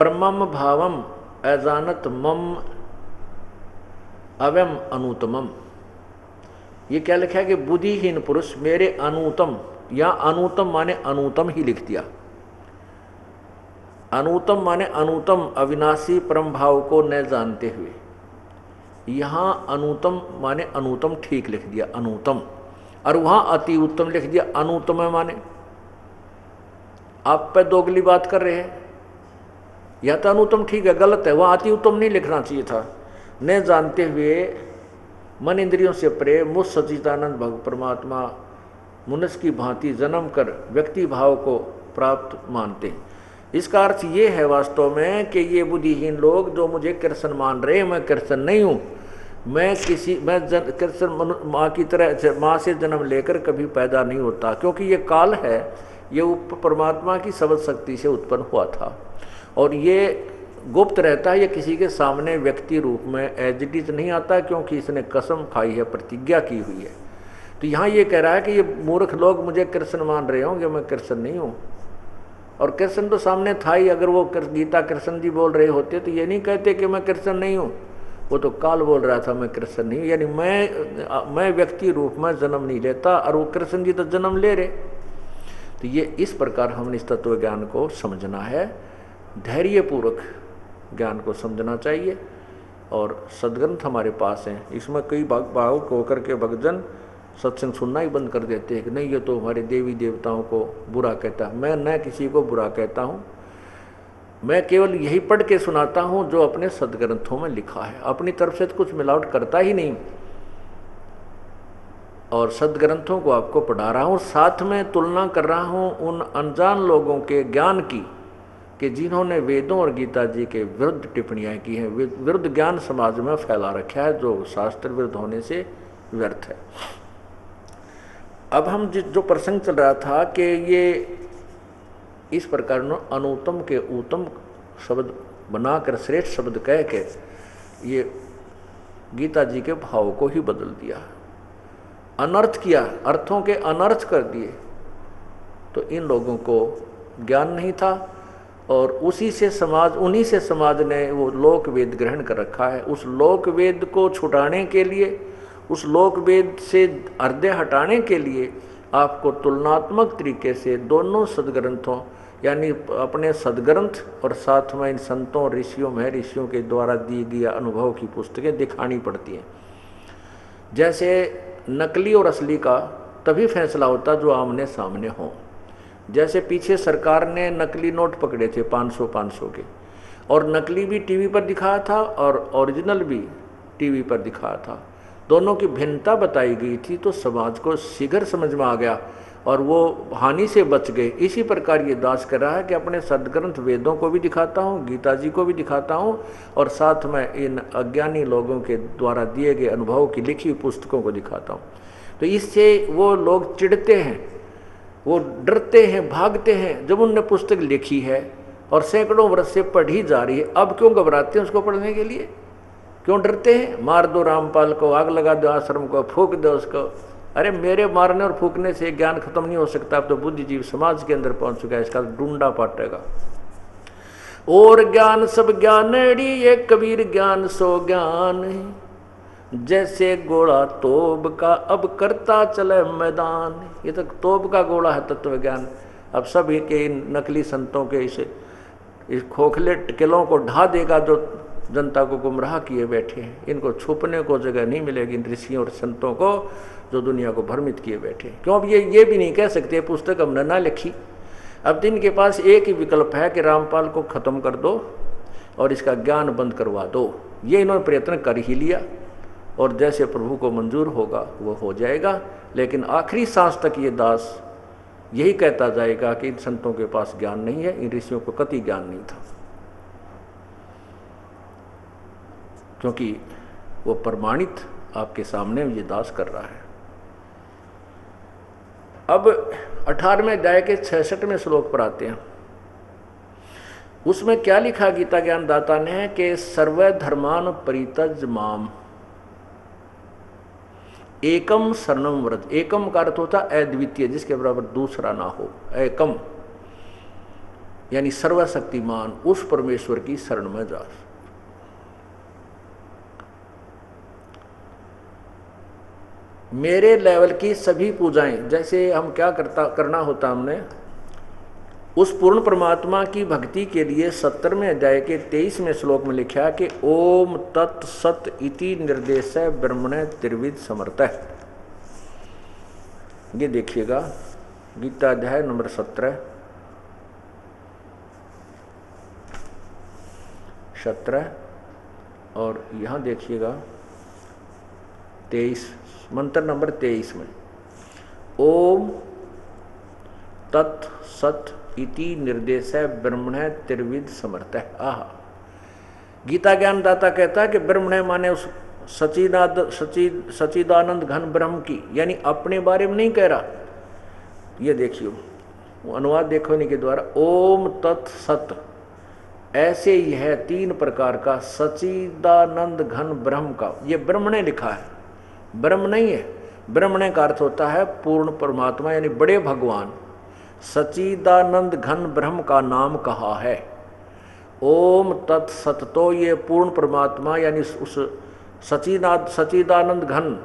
परमम भावम अजानत मम अवम अनुतमम। ये क्या लिखा है कि बुद्धिहीन पुरुष मेरे अनुतम, या अनुतम माने अनुतम ही लिख दिया। अनुतम माने अनुतम अविनाशी परम भाव को न जानते हुए, यहां अनुतम माने अनुतम ठीक लिख दिया अनुतम, और वहां अति उत्तम लिख दिया अनुतम माने आप पे दोगली बात कर रहे हैं। या तो अनुतम ठीक है, गलत है, वहां अति उत्तम नहीं लिखना चाहिए था। न जानते हुए मन इंद्रियों से परे मुझ सच्चिदानंद भग परमात्मा मनुष्य की भांति जन्म कर व्यक्ति भाव को प्राप्त मानते हैं। इसका अर्थ ये है वास्तव में कि ये बुद्धिहीन लोग जो मुझे कृष्ण मान रहे हैं, मैं कृष्ण नहीं हूँ। मैं कृष्ण माँ की तरह माँ से जन्म लेकर कभी पैदा नहीं होता, क्योंकि ये काल है, ये परमात्मा की शब्द शक्ति से उत्पन्न हुआ था और ये गुप्त रहता है। ये किसी के सामने व्यक्ति रूप में एज इट इज नहीं आता, क्योंकि इसने कसम खाई है, प्रतिज्ञा की हुई है। तो यहाँ ये कह रहा है कि ये मूर्ख लोग मुझे कृष्ण मान रहे होंगे, मैं कृष्ण नहीं हूँ। और कृष्ण तो सामने था ही। अगर वो गीता कृष्ण जी बोल रहे होते तो ये नहीं कहते कि मैं कृष्ण नहीं हूँ, वो तो काल बोल रहा था मैं कृष्ण नहीं हूँ। यानी मैं व्यक्ति रूप में जन्म नहीं लेता और वो कृष्ण जी तो जन्म ले रहे। तो ये इस प्रकार हमने इस तत्व ज्ञान को समझना है, धैर्यपूर्वक ज्ञान को समझना चाहिए। और सदग्रंथ हमारे पास हैं, इसमें कई भावुक होकर के भक्तजन सत्संग सुनना ही बंद कर देते हैं कि नहीं ये तो हमारे देवी देवताओं को बुरा कहता है। मैं न किसी को बुरा कहता हूँ, मैं केवल यही पढ़ के सुनाता हूँ जो अपने सदग्रंथों में लिखा है। अपनी तरफ से तो कुछ मिलावट करता ही नहीं, और सदग्रंथों को आपको पढ़ा रहा हूँ। साथ में तुलना कर रहा हूँ उन अनजान लोगों के ज्ञान की कि जिन्होंने वेदों और गीता जी के विरुद्ध टिप्पणियाँ की हैं। विरुद्ध ज्ञान समाज में फैला रखा है जो शास्त्र विरुद्ध होने से व्यर्थ है। अब हम जो प्रसंग चल रहा था कि ये इस प्रकार अनुत्तम के उत्तम शब्द बनाकर श्रेष्ठ शब्द कह के ये गीता जी के भाव को ही बदल दिया, अनर्थ किया, अर्थों के अनर्थ कर दिए। तो इन लोगों को ज्ञान नहीं था और उन्हीं से समाज ने वो लोक वेद ग्रहण कर रखा है। उस लोक वेद को छुटाने के लिए, उस लोक वेद से हृदय हटाने के लिए आपको तुलनात्मक तरीके से दोनों सदग्रंथों यानी अपने सदग्रंथ और साथ में इन संतों ऋषियों में ऋषियों के द्वारा दी गई अनुभव की पुस्तकें दिखानी पड़ती हैं। जैसे नकली और असली का तभी फैसला होता जो आमने सामने हो। जैसे पीछे सरकार ने नकली नोट पकड़े थे 500 के, और नकली भी टीवी पर दिखाया था और ओरिजिनल भी टीवी पर दिखाया था। दोनों की भिन्नता बताई गई थी, तो समाज को शीघ्र समझ में आ गया और वो हानि से बच गए। इसी प्रकार ये दास कर रहा है कि अपने सदग्रंथ वेदों को भी दिखाता हूँ, गीता जी को भी दिखाता हूँ, और साथ में इन अज्ञानी लोगों के द्वारा दिए गए अनुभव की लिखी हुई पुस्तकों को दिखाता हूँ। तो इससे वो लोग चिढ़ते हैं, वो डरते हैं, भागते हैं। जब उनने पुस्तक लिखी है और सैकड़ों वर्ष से पढ़ी जा रही है, अब क्यों घबराते हैं उसको पढ़ने के लिए? क्यों डरते हैं? मार दो रामपाल को, आग लगा दो आश्रम को, फूंक दो उसको। अरे मेरे मारने और फूकने से ज्ञान खत्म नहीं हो सकता। अब तो बुद्धिजीवी समाज के अंदर पहुंच चुका है, इसका ढूंढा पाटेगा। और ज्ञान सब ज्ञानड़ी ये कबीर ज्ञान सो ज्ञान, जैसे गोला तोब का अब करता चले मैदान। ये तो तोब का गोला है तत्व ज्ञान। अब सब के नकली संतों के इस खोखले किलों को ढा देगा जो जनता को गुमराह किए बैठे हैं। इनको छुपने को जगह नहीं मिलेगी इन ऋषियों और संतों को जो दुनिया को भ्रमित किए बैठे हैं। क्यों? अब ये भी नहीं कह सकते पुस्तक हमने ना लिखी। अब इनके पास एक ही विकल्प है कि रामपाल को ख़त्म कर दो और इसका ज्ञान बंद करवा दो। ये इन्होंने प्रयत्न कर ही लिया और जैसे प्रभु को मंजूर होगा वो हो जाएगा। लेकिन आखिरी सांस तक ये दास यही कहता जाएगा कि इन संतों के पास ज्ञान नहीं है, इन ऋषियों को कतई ज्ञान नहीं था, क्योंकि वो प्रमाणित आपके सामने ये दास कर रहा है। अब 18वें अध्याय के 66वें श्लोक पर आते हैं। उसमें क्या लिखा गीता ज्ञान दाता ने कि सर्व धर्मान परित्यज माम एकम शरणम व्रज। एकम का अर्थ होता अद्वितीय, जिसके बराबर दूसरा ना हो, एकम। यानी सर्वशक्तिमान उस परमेश्वर की शरण में जा। मेरे लेवल की सभी पूजाएं, जैसे हम क्या करना होता हमने उस पूर्ण परमात्मा की भक्ति के लिए 70वें अध्याय के 23वें श्लोक में लिखा कि ओम तत् सत इति निर्देश ब्रह्मणे त्रिविध समर्थः। ये देखिएगा गीता अध्याय नंबर 17 और यहाँ देखिएगा 23 मंत्र नंबर 23 में ओम तत् सत इति निर्देश ब्रह्मण त्रिविध समर्थ है। आह, गीता ज्ञानदाता कहता है कि ब्रह्मण माने उस सच्चिदानंद घन ब्रह्म की, यानी अपने बारे में नहीं कह रहा। ये देखियो वो अनुवाद देखो इनके द्वारा, ओम तत् सत ऐसे ही है 3 प्रकार का सच्चिदानंद घन ब्रह्म का। ये ब्रह्म ने लिखा है, ब्रह्म नहीं है। ब्रह्मणे का अर्थ होता है पूर्ण परमात्मा यानी बड़े भगवान। सच्चिदानंद घन ब्रह्म का नाम कहा है ओम तत्सत। तो ये पूर्ण परमात्मा यानी उस सच्चिदानंद घन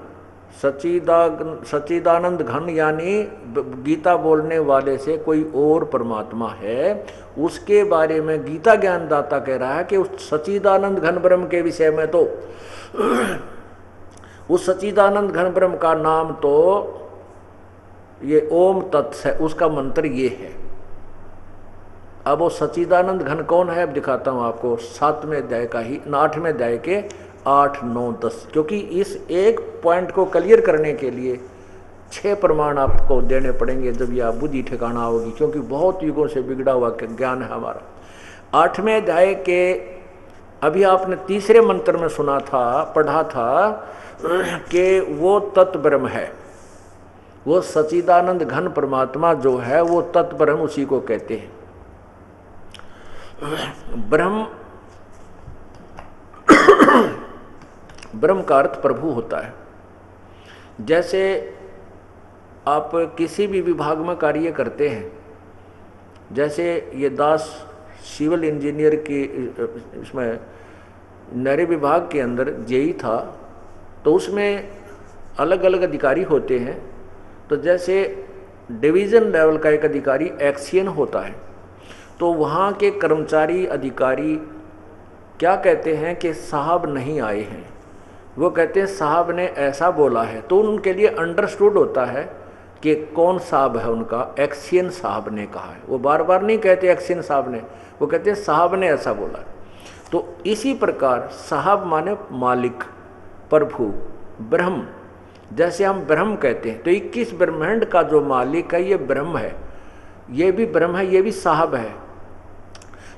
सच्चिदानंद घन यानी गीता बोलने वाले से कोई और परमात्मा है, उसके बारे में गीता ज्ञानदाता कह रहा है कि उस सच्चिदानंद घन ब्रह्म के विषय में तो उस सच्चिदानंद घन ब्रह्म का नाम तो ये ओम तत्स है, उसका मंत्र ये है। अब वो सच्चिदानंद घन कौन है अब दिखाता हूं आपको 7वें अध्याय का ही 8वें अध्याय के 8, 9, 10, क्योंकि इस एक पॉइंट को क्लियर करने के लिए 6 प्रमाण आपको देने पड़ेंगे जब ये आप बुद्धि ठिकाना होगी, क्योंकि बहुत युगों से बिगड़ा हुआ ज्ञान है हमारा। 8वें अध्याय के अभी आपने 3रे मंत्र में सुना था, पढ़ा था कि वो तत्व ब्रह्म है, वो सच्चिदानंद घन परमात्मा जो है वो तत्व ब्रह्म उसी को कहते हैं। ब्रह्म ब्रह्म का अर्थ प्रभु होता है। जैसे आप किसी भी विभाग में कार्य करते हैं, जैसे ये दास सिविल इंजीनियर की इसमें नहरी विभाग के अंदर जेई था, तो उसमें अलग अलग अधिकारी होते हैं। तो जैसे डिवीज़न लेवल का एक अधिकारी एक्सियन होता है, तो वहाँ के कर्मचारी अधिकारी क्या कहते हैं कि साहब नहीं आए हैं, वो कहते हैं साहब ने ऐसा बोला है, तो उनके लिए अंडरस्टूड होता है कि कौन साहब है उनका, एक्सियन साहब ने कहा है। वो बार बार नहीं कहते एक्सियन साहब ने, वो कहते हैं साहब ने ऐसा बोला है। तो इसी प्रकार साहब माने मालिक, प्रभु, ब्रह्म। जैसे हम ब्रह्म कहते हैं तो 21 ब्रह्मांड का जो मालिक है ये ब्रह्म है, ये भी ब्रह्म है, ये भी साहब है।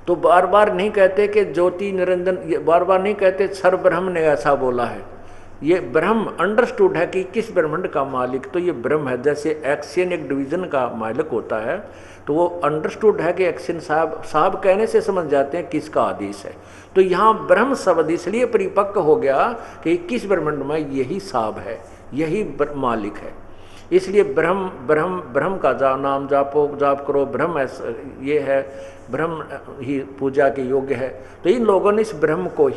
तो बार बार नहीं कहते कि ज्योति निरंजन, ये बार बार नहीं कहते सर ब्रह्म ने ऐसा बोला है। ये ब्रह्म अंडरस्टूड है कि किस ब्रह्मांड का मालिक तो ये ब्रह्म है। जैसे एक्सियन एक डिवीजन का मालिक होता है, तो वो अंडरस्टूड है कि एक्सियन साहब कहने से समझ जाते हैं किसका आदेश है। तो यहाँ ब्रह्म शब्द इसलिए परिपक्व हो गया कि 21 ब्रह्मांड में यही साहब है, यही मालिक है। इसलिए ब्रह्म ब्रह्म ब्रह्म का नाम जाप करो, ब्रह्म ये है, ब्रह्म ही पूजा के योग्य है। तो इन लोगों ने इस ब्रह्म को